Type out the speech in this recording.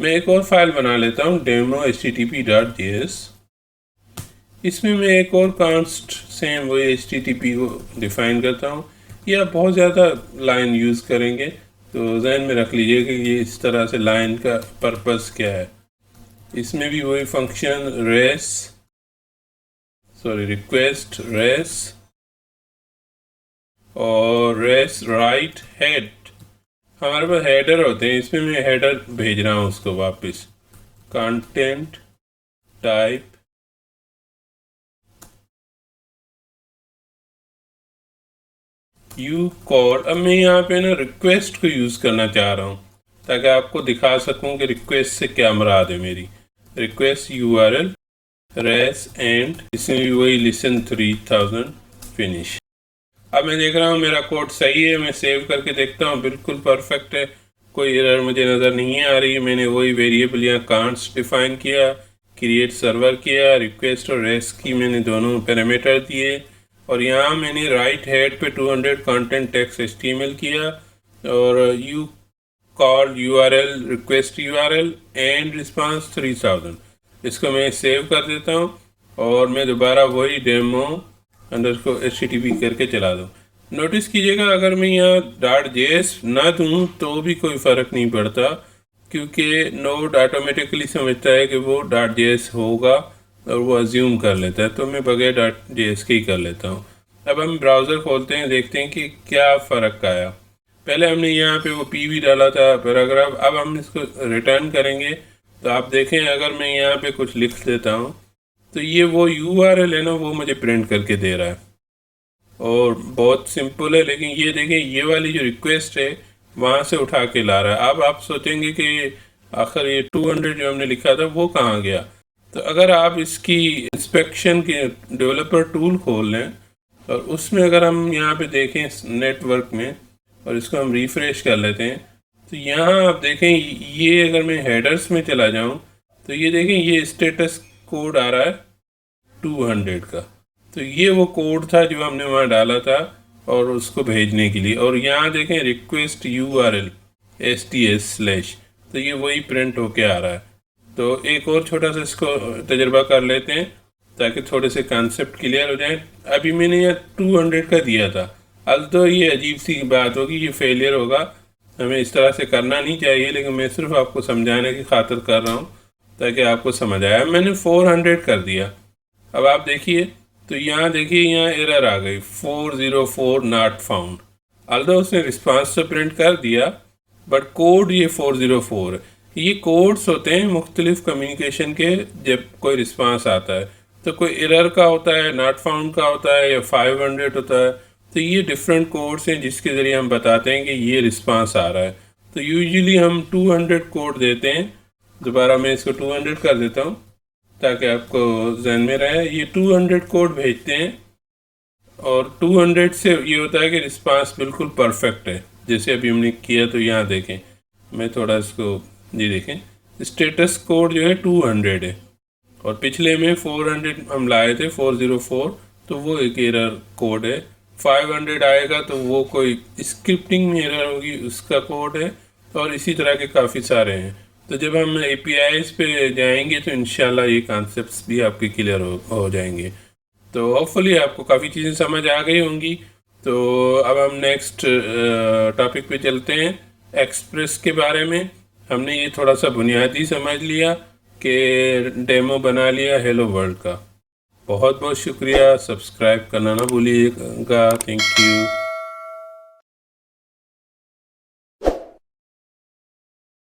मैं एक और फाइल बना लेता हूँ demo.http.js। इसमें मैं एक और कांस्ट सेम वही http को डिफ़ाइन करता हूँ। ये आप बहुत ज़्यादा लाइन यूज़ करेंगे तो जहन में रख लीजिए कि ये इस तरह से लाइन का पर्पस क्या है। इसमें भी वही फंक्शन रिक्वेस्ट रेस और res.writeHead, हमारे पास हेडर होते हैं, इसमें मैं हेडर भेज रहा हूँ उसको वापस। Content type you call. अब मैं यहाँ पे ना रिक्वेस्ट को यूज़ करना चाह रहा हूँ ताकि आपको दिखा सकूँ कि रिक्वेस्ट से क्या मुराद है मेरी। रिक्वेस्ट URL res.end, इसमें भी वही listen 3000 फिनिश। अब मैं देख रहा हूँ मेरा कोड सही है, मैं सेव करके देखता हूँ, बिल्कुल परफेक्ट है, कोई एरर मुझे नज़र नहीं आ रही। मैंने वही वेरिएबल यहाँ कांस्ट डिफ़ाइन किया, क्रिएट सर्वर किया, रिक्वेस्ट और रेस की मैंने दोनों पैरामीटर दिए और यहाँ मैंने राइट हेड पे 200 कंटेंट टेक्स्ट HTML किया और you call URL request URL and response 3000। इसको मैं सेव कर देता हूँ और मैं दोबारा वही demo_http करके चला दूँ। नोटिस कीजिएगा अगर मैं यहाँ .js ना दूँ तो भी कोई फ़र्क नहीं पड़ता क्योंकि नोड ऑटोमेटिकली समझता है कि वो .js होगा और वो अज्यूम कर लेता है, तो मैं बगैर .js के ही कर लेता हूँ। अब हम ब्राउज़र खोलते हैं, देखते हैं कि क्या फ़र्क आया। पहले हमने यहाँ पे वो PV डाला था पैराग्राफ, अब हम इसको रिटर्न करेंगे तो आप देखें अगर मैं यहाँ पे कुछ लिख देता हूँ तो ये वो URL है ना वो मुझे प्रिंट करके दे रहा है और बहुत सिंपल है। लेकिन ये देखें ये वाली जो रिक्वेस्ट है वहाँ से उठा के ला रहा है। अब आप सोचेंगे कि आखिर ये 200 जो हमने लिखा था वो कहाँ गया। तो अगर आप इसकी इंस्पेक्शन के डेवलपर टूल खोल लें और उसमें अगर हम यहाँ पे देखें नेटवर्क में और इसको हम रिफ़्रेश कर लेते हैं तो यहाँ आप देखें ये अगर मैं हेडर्स में चला जाऊँ तो ये देखें ये स्टेटस कोड आ रहा है 200 का। तो ये वो कोड था जो हमने वहाँ डाला था और उसको भेजने के लिए। और यहाँ देखें रिक्वेस्ट URL STS/, तो ये वही प्रिंट होके आ रहा है। तो एक और छोटा सा इसको तजर्बा कर लेते हैं ताकि थोड़े से कॉन्सेप्ट क्लियर हो जाए। अभी मैंने यहाँ 200 का दिया था, अब तो ये अजीब सी बात होगी, ये फेलियर होगा, हमें इस तरह से करना नहीं चाहिए, लेकिन मैं सिर्फ आपको समझाने की खातिर कर रहा हूँ ताकि आपको समझ आया। मैंने 400 कर दिया। अब आप देखिए तो यहाँ देखिए यहाँ एरर आ गई 404 नॉट फाउंड। अल्दो उसने रिस्पांस तो प्रिंट कर दिया बट कोड ये 404 है। ये कोड्स होते हैं मुख्तलिफ कम्युनिकेशन के, जब कोई रिस्पांस आता है तो कोई एरर का होता है, नॉट फाउंड का होता है या 500 होता है। तो ये डिफरेंट कोड्स हैं जिसके ज़रिए हम बताते हैं कि ये रिस्पांस आ रहा है। तो यूजुअली हम 200 कोड देते हैं। दोबारा मैं इसको 200 कर देता हूँ ताकि आपको जहन में रहे। ये 200 कोड भेजते हैं और 200 से ये होता है कि रिस्पांस बिल्कुल परफेक्ट है जैसे अभी हमने किया। तो यहाँ देखें, मैं थोड़ा इसको ये देखें, स्टेटस कोड जो है 200 है और पिछले में 400 हम लाए थे 404, तो वो एक एरर कोड है। 500 आएगा तो वो कोई स्क्रिप्टिंग में एरर होगी, उसका कोड है। और इसी तरह के काफ़ी सारे हैं। तो जब हम APIs पे जाएंगे तो इंशाल्लाह ये कॉन्सेप्ट्स भी आपके क्लियर हो जाएंगे। तो होपफुली आपको काफ़ी चीज़ें समझ आ गई होंगी। तो अब हम नेक्स्ट टॉपिक पे चलते हैं, एक्सप्रेस के बारे में। हमने ये थोड़ा सा बुनियादी समझ लिया कि डेमो बना लिया हेलो वर्ल्ड का। बहुत बहुत शुक्रिया, सब्सक्राइब करना ना भूलिएगा। Thank you.